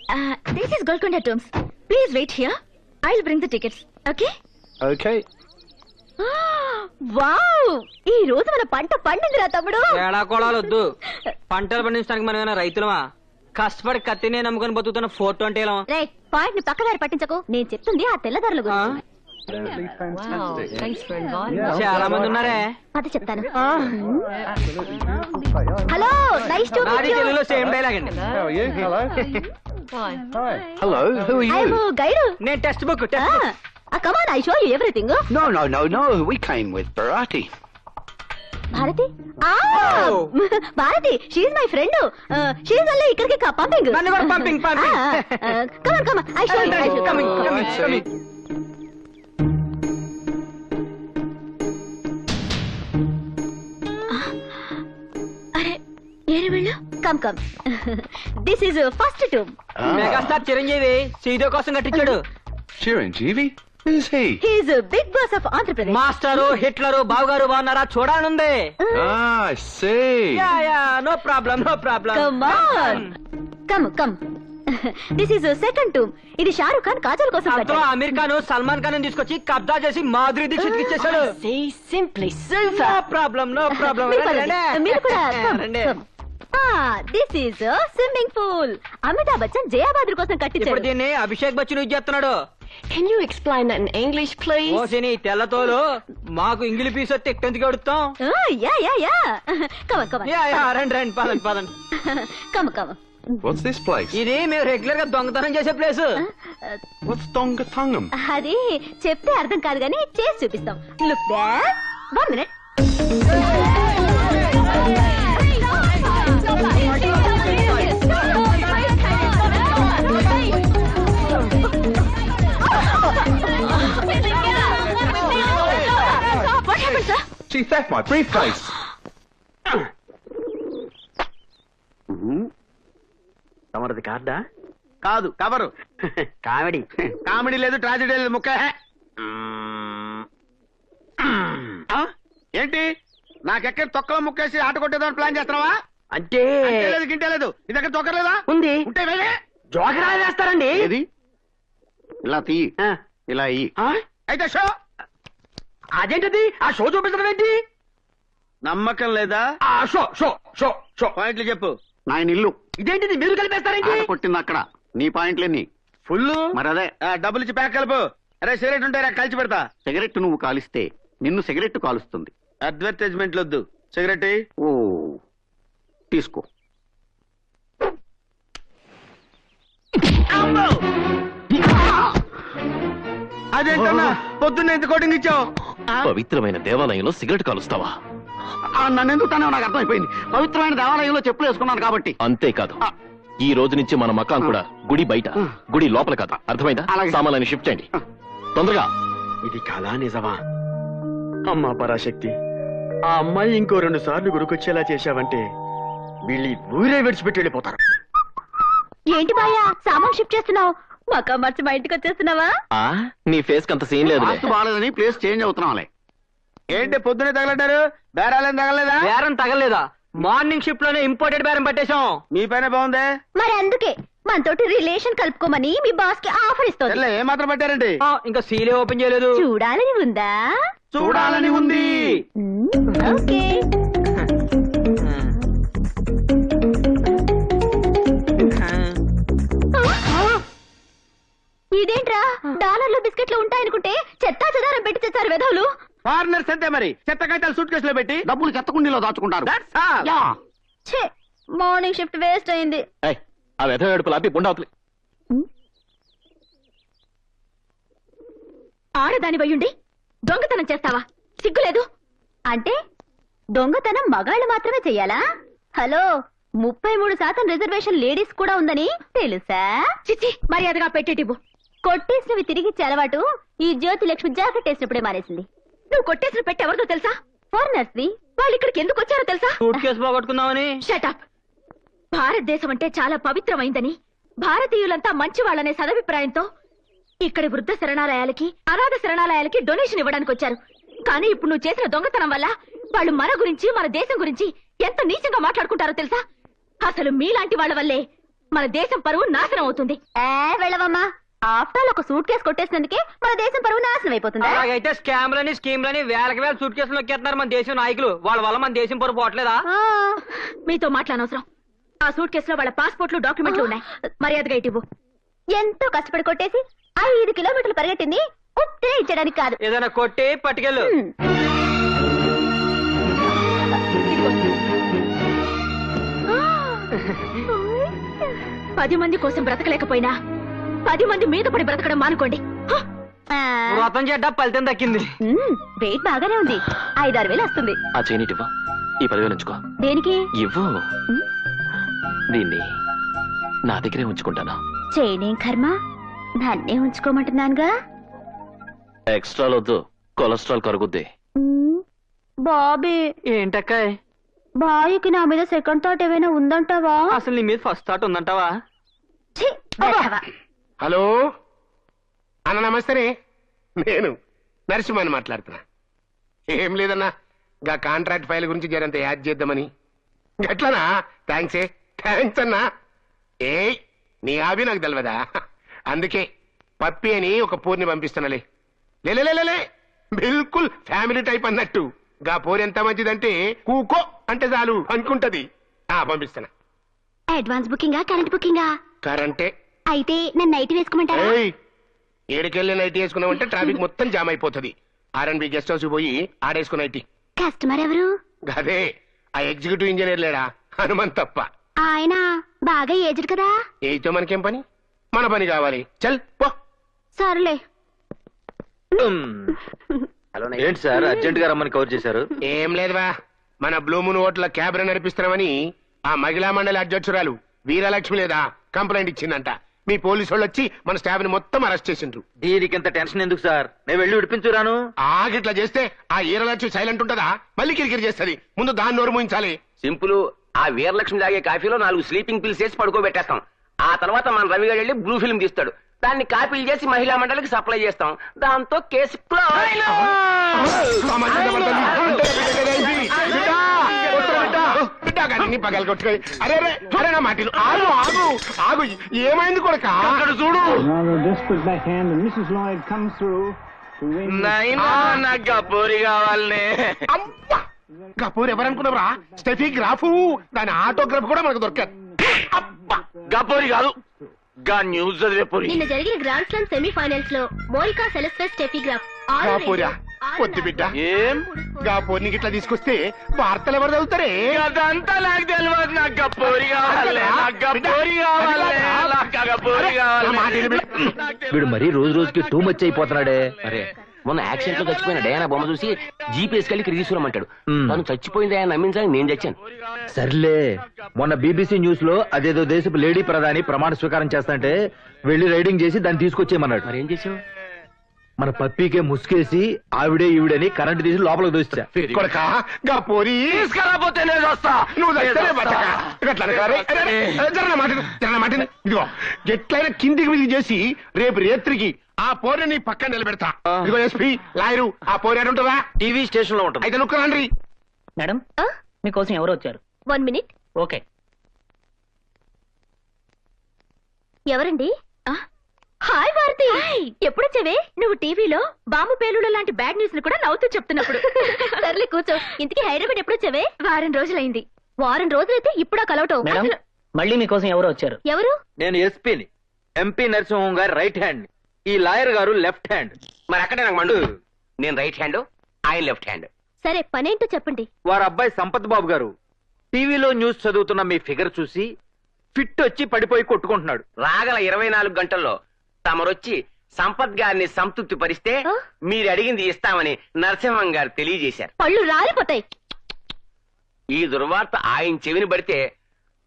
This is Golconda Tombs. Please wait here. I'll bring the tickets. Okay? Okay. Wow, ఈ రోజు మన పంట పండిందిరా తమ్ముడు. ఏడా కొడాలు వద్దు, పంటలు పండించడానికి మనం ఏమైనా రైతులమా? కష్టపడి కత్తినే నమ్ముకొని బతుకుతున్న 420 రే, పాయింట్ ని పక్కదారి పట్టించకు. నేను చెప్తుంది ఆ తెల్లదారుల గురించి. చాలా మంది ఉన్నారే. పద చెప్తాను. Hello, nice to meet you. తెలుగులో సేమ్ డైలాగ్ అండి. How are you? Hello. Hi. Hello. Who are you? I am guide. నేను text book come on, I show you everything. No. We came with Bharati. Bharati? Bharati, she is my friend. She is only ఇక్కడికి పంపింగ్. నన్ను కూడా పంపింగ్. Come on, I show you. Coming. అరే, ఏరి వెళ్ళు. Come. This is first tomb. Megastar Chiranjeevi సీదో కోసం కట్టించాడు. Chiranjeevi? Who's he? He is a big boss of Andhra Pradesh. Master, Hitler, బావగారు బాగున్నారా చూడాలనుంది. I see. Yeah, no problem. Come on. Come. This is a second tomb. ఇది షారుఖ్ ఖాన్ కాజల్ కోసం అందులో కట్టాడు. అమీర్ ఖాన్ సల్మాన్ ఖాన్ తీసుకొచ్చి కబ్జా చేసి మాధురి దీక్షిత్ ఇచ్చేసాడు. Simply super. No problem. మీరు కూడా come. This is a swimming pool. Amitabh Bachchan Jaya Bhaduri కోసం ఇప్పుడు కట్టించాడు. దీన్ని అభిషేక్ బచ్చన్ యూజ్ చేస్తున్నాడు. Can you explain that in English, please? ఓ సిని తెల్లతోలు మాకు ఇంగిలి పీస్ వస్తే ఎక్కడికి అడుగుతాం. యా. Come. యా రండి పదండి. Come. What's this place? ఇది మేము రెగ్యులర్ గా దొంగతనం చేసే ప్లేస్. What's Dongatungam? అది చెప్తే అర్థం కాదు కానీ చేసి చూపిస్తాం. Look back. 1 minute. What happened, sir? She theft my briefcase. తమరిది కార్డా? కాదు, కవరు. కామెడీ లేదు, ట్రాజెడీ లేదు, ముక్క. ఏంటి నాకెక్కడ తొక్కలో ముక్కేసి ఆట కొట్టేదాన్ని ప్లాన్ చేస్తున్నావా? అంటే లేదు, గింటే లేదు. నీ దగ్గర తొక్కలేదా? ఉంది. ఉంటే జోకరా వేస్తారండి. ఏది ఇలా తీ, ఇలా అయితే షో. అదేంటిది? ఆ షో చూపించడం ఏంటి? నమ్మకం లేదా? షో పాయింట్లు చెప్పు. నా ఇల్లు. ఇదేంటిది మీరు కలిపేస్తారేంటి? కొట్టింది అక్కడ. నీ పాయింట్లన్నీ ఫుల్. మరి అదే డబ్బులు ఇచ్చి ప్యాక్ కలుపు. అరే సిగరెట్ ఉంటారా, కలిసి పెడతా. సిగరెట్ నువ్వు కాలిస్తే నిన్ను సిగరెట్ కాలుస్తుంది. అడ్వర్టైజ్మెంట్లు వద్దు. సిగరెట్ ఓ తీసుకో. అదేంటన్నా పొద్దున్న ఎంత కోటింగ్ ఇచ్చావు? పవిత్రమైన దేవాలయంలో సిగరెట్ కాలుస్తావా? నన్ను ఎందుకు తనే నాకు అర్థమైపోయింది. పవిత్రమైన దేవాలయంలో చెప్పులు వేసుకున్నాను కాబట్టి. అంతేకాదు, ఈ రోజు నుంచి మన మకాం కూడా గుడి బయట, గుడి లోపల కాదు. అర్థమైందా? సామాన్యాన్ని షిఫ్ట్ చేయండి తొందరగా. ఇది కళా నిజమా? అమ్మా పరాశక్తి, ఆ అమ్మాయి ఇంకో 2 సార్లు గుడికొచ్చేలా చేశావంటే వీళ్ళు ఊరే విడిచిపెట్టి వెళ్ళిపోతారు. ఏంటి బాయా సామాన్ షిఫ్ట్ చేస్తున్నావు? మకా మార్చి మా ఇంటికి వచ్చేస్తున్నావా? నీ ఫేస్ కంత సీన్ లేదు. బాగాలేదని ప్లేస్ చేంజ్ అవుతున్నాంలే. ఏంటి పొద్దునే తగలడ్డారు? బేరాలేం తగలేదా? బేరం తగలేదా? మార్నింగ్ షిఫ్ట్ లోనే ఇంపోర్టెడ్ బేరం పట్టేశాం. మీ పైన బాగుందే. మరి అందుకే మనతోటి రిలేషన్ కలుపుకోమని మీ బాస్ కి ఆఫర్ ఇస్తుంది. ఏ మాత్రం పట్టారండి? ఇంకా సీలే ఓపెన్ చేయలేదు. చూడాలని ఉందా? చూడాలని ఉంది. ఓకే. ఇదేంట్రా, డాలర్లు బిస్కెట్లు ఉంటాయనుకుంటే చెత్తా చెదారం పెట్టి తెచ్చారు వెధవులు. ఫారినర్స్ అంతే మరి. చెత్త కాగితాలు సూట్ కేసులో పెట్టి డబ్బులు చెత్త కుండీలో దాచుకుంటారు. మార్నింగ్ షిఫ్ట్ వేస్ట్ అయింది. ఆ వెధ ఏడుపులు ఆపి పుండవుతుంది. ఆడదాని వయ్యుండి దొంగతనం చేస్తావా? సిగ్గులేదు? అంటే దొంగతనం మగాళ్ళు మాత్రమే చెయ్యాలా? హలో, 33% రిజర్వేషన్ లేడీస్ కూడా ఉందని తెలుసా? చిచ్చి, మర్యాదగా పెట్టేటివ్వు. కొట్టేసినవి తిరిగి అలవాటు ఈ జ్యోతి లక్ష్మి జాకెట్ వేసినప్పుడే మానేసింది. నువ్వు కొట్టేసిన పెట్టి ఎవరితో తెలుసా? ఫారినర్స్ ని. వాళ్ళు ఇక్కడికి ఎందుకు వచ్చారో తెలుసా? సూట్ కేసు పోగొట్టుకుందామని. Shut up. భారతదేశం అంటే చాలా పవిత్రమైందని, భారతీయులంతా మంచి వాళ్ళనే సదభిప్రాయంతో ఇక్కడి వృద్ధ శరణాలయాలకి, అనాథ శరణాలయాలకి డొనేషన్ ఇవ్వడానికి వచ్చారు. కానీ ఇప్పుడు నువ్వు చేసిన దొంగతనం వల్ల వాళ్ళు మన గురించి, మన దేశం గురించి ఎంత నీచంగా మాట్లాడుకుంటారో తెలుసా? అసలు మీలాంటి వాళ్ళ వల్లే మన దేశం పరువు నాశనం అవుతుంది. వెళ్ళవమ్మా, ఆఫ్టర్ ఆల్ ఒక సూట్ కేసు కొట్టేసినందుకే మన దేశం పరువు నాశనం అయిపోతుంది. అలాగైతే స్కామ్లని స్కీమ్లని వేలకి వేల సూట్ కేసులు నొక్కేస్తున్నారు మన దేశం నాయకులు. వాళ్ళ వల్ల మన దేశం పరువు పోవట్లేదా? మీతో మాట్లాడనవసరం. ఆ సూట్ కేసులో వాళ్ళ పాస్పోర్ట్లు డాక్యుమెంట్లు ఉన్నాయి. మర్యాదగా ఇటు ఇవ్వు. ఎంతో కష్టపడి కొట్టేసి 5 కిలోమీటర్లు పరిగెట్టింది ఉత్తే ఇచ్చడానికి కాదు. ఏదైనా కొట్టి పట్టుకెళ్ళు. పది మంది కోసం బ్రతకలేకపోయినా 10 మంది మీద పడి బ్రతకడం మానుకోండి. వ్రతం చేద్దా ఫలితం దక్కింది. వెయిట్ బాగానే ఉంది. 5-6 వేలు వస్తుంది. ఆ చేయనిటి ఇవ్వు. ఈ 10,000 ఉంచుకో. దేనికి? ఇవ్వు. దీన్ని నా దగ్గరే ఉంచుకుంటాను. చేయనేం కర్మ, నన్నే ఉంచుకోమంటున్నానుగా. ఎక్స్ట్రా వద్దు, కొలెస్ట్రాల్ కరుగుద్ది. బాబీ, ఏంటక్కాయ్ బాయ్కి నా మీద సెకండ్ థాట్ ఏమైనా ఉందంటావా? అసలు నీ మీద ఫస్ట్ థాట్ ఉందంటావా? ఛీ, వెధవ. హలో అన్న, నమస్తే. నేను నరసింహని మాట్లాడుతున్నా. ఏం లేదన్నా, గా కాంట్రాక్ట్ ఫైల్ గురించి జరంత యాడ్ చేద్దామని. గట్లనా? థ్యాంక్స్ అన్నా. ఏ నీ హాబీ నాకు తెలియదా? అందుకే పప్పి అని ఒక పూర్ని పంపిస్తున్నాలే. లేలే బిల్కుల్ ఫ్యామిలీ టైప్ అన్నట్టు. గా పోరు ఎంత మంచిదంటే కూకో అంటే చాలు అనుకుంటది. పంపిస్తున్నా. Advance బుకింగా current బుకింగా? కరెంటే. అయితే నన్ను నైట్ వేసుకోమంటారా? ఏడుకెళ్ళి నైట్ వేసుకున్నామంటే ట్రాఫిక్ మొత్తం జామ్ అయిపోతుంది. R&B గెస్ట్ హౌస్ పోయి ఆడేసుకున్న నైట్. కస్టమర్ ఎవరు? అదే ఆ ఎగ్జిక్యూటివ్ ఇంజనీర్ లేడా, హనుమంత్ తప్ప. ఆయన బాగా ఏజ్డ్ కదా. ఏతో మనకేం పని, మన పని కావాలి. చల్ పో. సర్లే. ఏంటి సార్ అర్జెంట్ గా రమ్మని కవర్ చేశారు? ఏం లేదువా, మన బ్లూమూన్ హోటల్ క్యాబ్ నడిపిస్తున్నామని ఆ మహిళా మండలి అధ్యక్షురాలు వీరలక్ష్మి లేదా కంప్లైంట్ ఇచ్చిందంట. మీ పోలీసు వాళ్ళు వచ్చి మన స్టాఫ్ ని మొత్తం అరెస్ట్ చేసిండ్రు. దీనికింత టెన్షన్ ఎందుకు సార్, నేను వెళ్ళి విడిపించురాను. ఆగిట్లా చేస్తే ఆ వీరలక్ష్మి సైలెంట్ ఉంటదా? మళ్ళీ కిరికిరి చేస్తది. ముందు దాన్ని నోరు మూయించాలి. సింపుల్. ఆ వీరలక్ష్మి తాగే కాఫీలో 4 స్లీపింగ్ పిల్స్ వేసి పడుకోబెట్టేస్తాం. ఆ తర్వాత మన రవి గారు వెళ్ళి బ్లూ ఫిల్మ్ తీస్తాడు. దాన్ని కాపీలు చేసి మహిళా మండలికి సప్లై చేస్తాం. దాంతో కేసు పగలు కొట్టుకోయి. అరే అరే నా మాటలు ఆగు ఆగు ఆగు. ఏమైంది కొడక? అక్కడ చూడు. గపూరి కావాలనే. గపూర్ ఎవరనుకున్నావురా? Steffi Graf. దాని ఆటోగ్రాఫ్ కూడా మనకు దొరకదు. గపూరి కాదు, గా న్యూస్ చదివేపూరి. నిన్న జరిగిన గ్రాండ్ స్లామ్ సెమీఫైనల్స్ లో మోనికా సెలెస్టస్ స్టెఫీ-గ్రాఫ్ గాపూరా పొద్దు బిడ్డ. ఏం గాపూర్ని గిట్లా తీసుకొస్తే వార్తలు ఎవరు చదువుతారే? అదంతా నాకు తెలియదు. నాకు గపూరి కావాలి, నాకు గపూరి కావాలి, నాకు గపూరి కావాలి. వీడు మరీ రోజు రోజుకి టూ మచ్ అయిపోతున్నాడే. అరే మొన్న యాక్సిడెంట్ లో చచ్చిపోయిన డయానా బొమ్మ చూసి జీపీఎస్ కలిగి ఇక్కడ తీసుకురమ్మంటాడు. తను చచ్చిపోయింది ఆయన నమ్మించడానికి నేను చచ్చాను. సర్లే, మొన్న BBC న్యూస్ లో అదేదో దేశపు లేడీ ప్రధాని ప్రమాణ స్వీకారం చేస్తాంటే వెళ్లి రైడింగ్ చేసి దాన్ని తీసుకొచ్చేయమన్నాడు. మరి ఏం చేసావు? మన పప్పీకే ముసుకేసి ఆవిడే ఈవిడని కరెంట్ తీసి లోపలికి దోస్తా. కొడక గాపూరి తీసుకురాపోతే నేను వస్తా. నువ్వు ఇదిగో ఎట్లయినా కిందికి విధి చేసి రేపు రేత్రికి ఆ పోరే నీ పక్కన నిలబెడతా. ఇదిగో SP లాయరు, ఆ పోరే ఉంటుందా? టీవీ స్టేషన్ లో ఉంటుంది. అయితే నువ్వు రండి. మేడం మీకోసం ఎవరు వచ్చారు? 1 minute. ఓకే. ఎవరండి? హాయ్ భారతి, ఎప్పుడొచ్చావే? నువ్వు టీవీలో బాంబు పేలుడు లాంటి బ్యాడ్ న్యూస్ కూడా నవ్వుతూ చెప్తున్నప్పుడు. సర్లే కూర్చో. ఇంతకీ హైదరాబాద్ ఎప్పుడొచ్చావే? వారం రోజులైంది. వారం రోజులైతే ఇప్పుడా కలవటం? మేడం మళ్ళీ మీకోసం ఎవరు వచ్చారు? ఎవరు? నేను ఎస్పీని, MP నరసింహం గారు రైట్ హ్యాండ్, ఈ లాయర్ గారు లెఫ్ట్ హ్యాండ్. మరి అక్కడే నాకు మండు. నేను రైట్ హ్యాండ్, ఆయన లెఫ్ట్ హ్యాండ్. సరే పనేంటో చెప్పండి. వారి అబ్బాయి సంపత్ బాబు గారు టీవీలో న్యూస్ చదువుతున్న మీ ఫిగర్ చూసి ఫిట్ వచ్చి పడిపోయి కొట్టుకుంటున్నాడు. రాగల 24 గంటల్లో తమరొచ్చి సంపత్ గారిని సంతృప్తి పరిస్తే మీరు అడిగింది ఇస్తామని నరసింహం గారు తెలియజేశారు. పళ్ళు రాలిపోతాయి. ఈ దుర్వార్త ఆయన చెవిని పడితే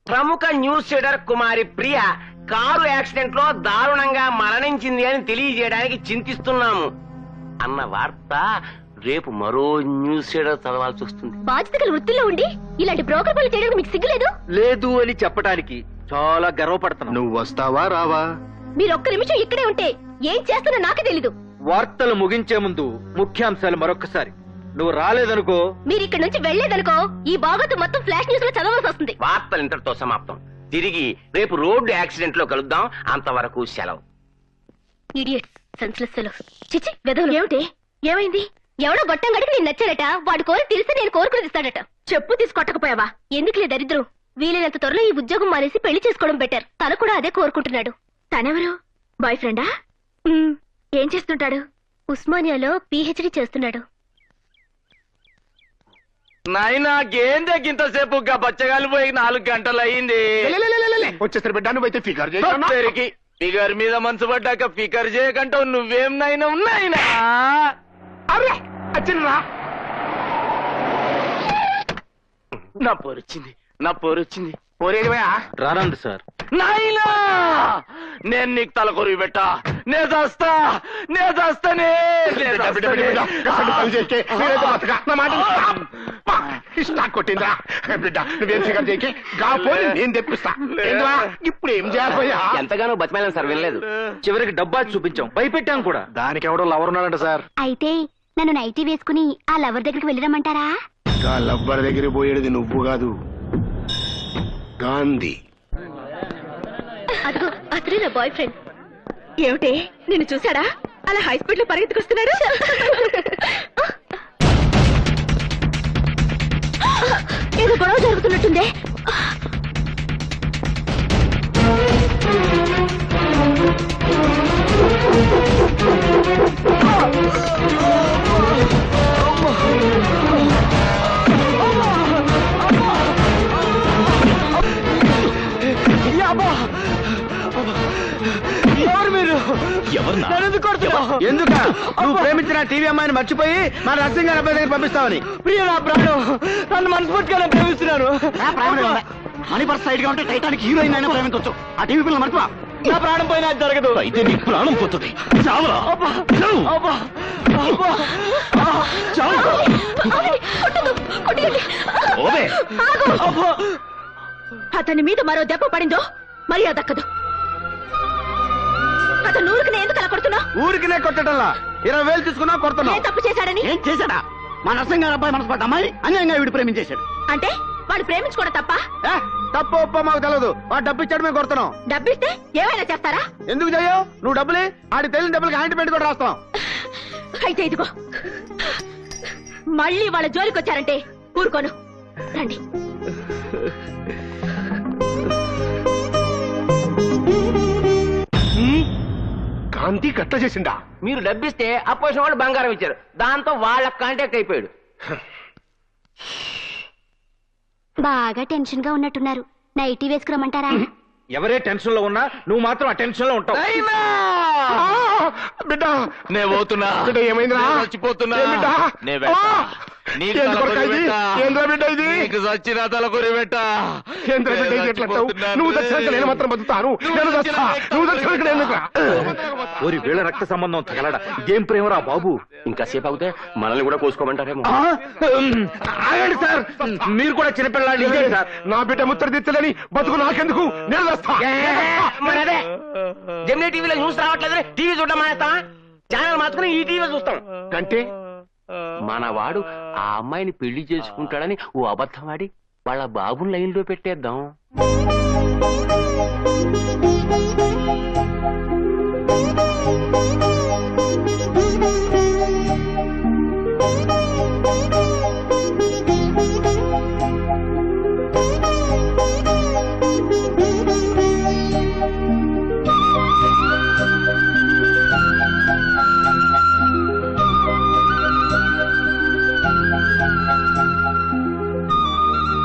ప్రముఖ న్యూస్ రీడర్ కుమారి ప్రియ కారు యాక్సిడెంట్ లో దారుణంగా మరణించింది అని తెలియజేయడానికి చింతిస్తున్నాము అన్న వార్త రేపు మరో న్యూస్ రీడర్ చదవాల్సి వస్తుంది. బాధ్యత గల వృత్తిలో ఉండి ఇలాంటి బ్రోకర్ పనులు చేయడానికి మీకు సిగ్గులేదు? లేదు అని చెప్పడానికి చాలా గర్వపడుతున్నా. నువ్వు వస్తావా రావా? మీరు ఒక్క నిమిషం ఇక్కడే ఉంటే ఏం చేస్తున్నా నాకే తెలీదు. వార్తలు ముగించే ముందు ముఖ్యాంశాలు మరొకసారి. నువ్వు రాలేదనుకో, మీరు ఇక్కడ నుంచి వెళ్లేదనుకో, ఈ బాగోతు మొత్తం ఫ్లాష్ న్యూస్ లో చదవాల్సి వస్తుంది. వార్తలు ఇంతటితో సమాప్తం. తిరిగి రేపు రోడ్డు యాక్సిడెంట్ లో కలుద్దాం. అంతవరకు సెలవు. Idiots, senseless fellows. చిచి వెదవులు. ఏమిటి? ఏమైంది? ఎవడో గొట్టం గడికి నేను నచ్చాడట. వాడి కోరిక తెలిస్తే నేను కోరుకుని ఇస్తాడట. చెప్పు తీసుకొట్టకపోయావా? ఎందుకులే దరిద్రం. వీలైనంత త్వరలో ఈ ఉద్యోగం మానేసి పెళ్లి చేసుకోవడం బెటర్. తను కూడా అదే కోరుకుంటున్నాడు. తనెవరు? బాయ్ ఫ్రెండా? ఏం చేస్తుంటాడు? ఉస్మానియాలో PhD చేస్తున్నాడు. నాయనా గేందెక్కింతసేపు బచ్చగాలి పోయి 4 గంటలు అయింది. వచ్చేసరి బిడ్డ నువ్వైతే ఫిగర్ చేసి ఫిగర్ మీద మనసు పడ్డాక ఫిగర్ చేయకంటావు. నువ్వేం నాయనా ఉన్నాయినా? అరే వచ్చిందిరా. నా పోరొచ్చింది, నా పోరొచ్చింది. పోరేదివయా? రానండి సార్. నాయనా నేను నీకు తలకొరివి పెట్టా. నేను చేస్తానే. కొట్టిందిరా బిడ్డ. నువ్వేం ఫిగర్ చేయకే. నేను తెప్పిస్తా. ఇప్పుడు ఏం చేయాలయ్యా? ఎంతగానో బతిమాలను సార్, వినలేదు. చివరికి డబ్బా చూపించాం, భయపెట్టాం కూడా. దానికి ఎవడో లవర్ ఉన్నాడంట సార్. అయితే నన్ను నైటీ వేసుకుని ఆ లవర్ దగ్గరికి వెళ్ళిరమ్మంటారా? లవ్వర్ దగ్గర పోయేది నువ్వు కాదు, గాంధీ. అదిగో అతనే నా బాయ్ ఫ్రెండ్. ఏమిటి, నిన్ను చూసాడా? అలా హై స్పీడ్ లో పరిగెత్తుకొస్తున్నాడు. ఏదో గొడవ జరుగుతున్నట్టుందే. ఎవరు మీరు? ఎందుక నువ్వు ప్రేమించిన టీవీ అమ్మాయిని మర్చిపోయి మన నర్సింగ్ గారి అబ్బాయి దగ్గర పంపిస్తావని? ప్రియ నా ప్రాణం, నన్ను మనస్ఫూర్తిగానే ప్రేమిస్తున్నాను. మనీ పర్స్ సైడ్ గా ఉంటే టైటానిక్ హీరోయిన్ అయినా ప్రేమించవచ్చు. ఆ టీవీ పిల్లలు మర్చిపో. నా ప్రాణం పోయినా అది జరగదు. అయితే నీ ప్రాణం పోతుంది. చావరా. అతని మీద మరో దెబ్బ పడిందో మర్యాద దక్కదు. అతను ఊరికి ఎందుకు అలా కొడుతున్నా? ఊరికినే కొట్టడంలా 20,000 తీసుకున్నా కొడుతున్నా. ఏ తప్పు చేశాడని? ఏం చేశాడా? మా నర్సింగ్ గారి అబ్బాయి మనసు పడ్డ అమ్మాయి అన్యాయంగా వీడు ప్రేమించేశాడు. అంటే వాడు ప్రేమించుకోవడం తప్ప? తప్పు ఒప్ప మాకు తెలియదు. వాడు డబ్బు ఇచ్చాడు, మేము కొడుతున్నాం. డబ్బిస్తే ఏమైనా చేస్తారా? ఎందుకు చెయ్యవు? నువ్వు డబ్బులే, ఆడి తెలియని డబ్బులకి ఆయింట్మెంట్ కూడా రాస్తాం. అయితే ఇదిగో, మళ్ళీ వాళ్ళ జోలికి వచ్చారంటే ఊరుకోను. రండి. గాంధీ గట్ట చేసిందా? మీరు డబ్బిస్తే అపోజిషన్ వాళ్ళు బంగారం ఇచ్చారు. దాంతో వాళ్ళ కాంటాక్ట్ అయిపోయాడు. బాగా టెన్షన్ గా ఉన్నట్టున్నారు. నైటీ వేసుకురమ్మంటారా? ఎవరే టెన్షన్ లో ఉన్నా నువ్వు మాత్రం ఆ టెన్షన్ లో ఉంటావు. బిడ్డ నే పోతున్నా. బిడ్డ ఏమైందిరా? చచ్చిపోతున్నా. ఏం బిడ్డ? నే వెళ్తా. నీకు తలకొరి పెట్టా. ఏంద్రా బిడ్డ ఇది? నీకు చచ్చిన తలకొరి పెట్టా. ఏంద్రా బిడ్డ ఇది ఎట్లా అంటావు? నువ్వు చచ్చినాక నేను మాత్రం బతుకుతాను. నేను చస్తా. నువ్వు చచ్చినాక నేను ఎందుకురా? ఓరి వీళ్ళ రక్త సంబంధం తగలడా. ఇదేం ప్రేమరా బాబు. ఇంకా సేపు అవుతే మనల్ని కూడా కోసుకోమంటారేమో. ఆగండి సార్, మీరు కూడా చిన్నపిల్లాడి సార్. నా బిడ్డ ముత్తర దిత్తలేని బతుకు నాకెందుకు? నేను వస్తా. మరి అదే జెమినీ టీవీలో న్యూస్ రావట్లేదు. టీవీ చూడడం మానేస్తావా? ఛానల్ మార్చుకుని ఈ టీవీ చూస్తాం. అంటే మనవాడు ఆ అమ్మాయిని పెళ్లి చేసుకుంటాడని ఓ అబద్ధం ఆడి వాళ్ళ బాబుని లైన్ లో పెట్టేద్దాం.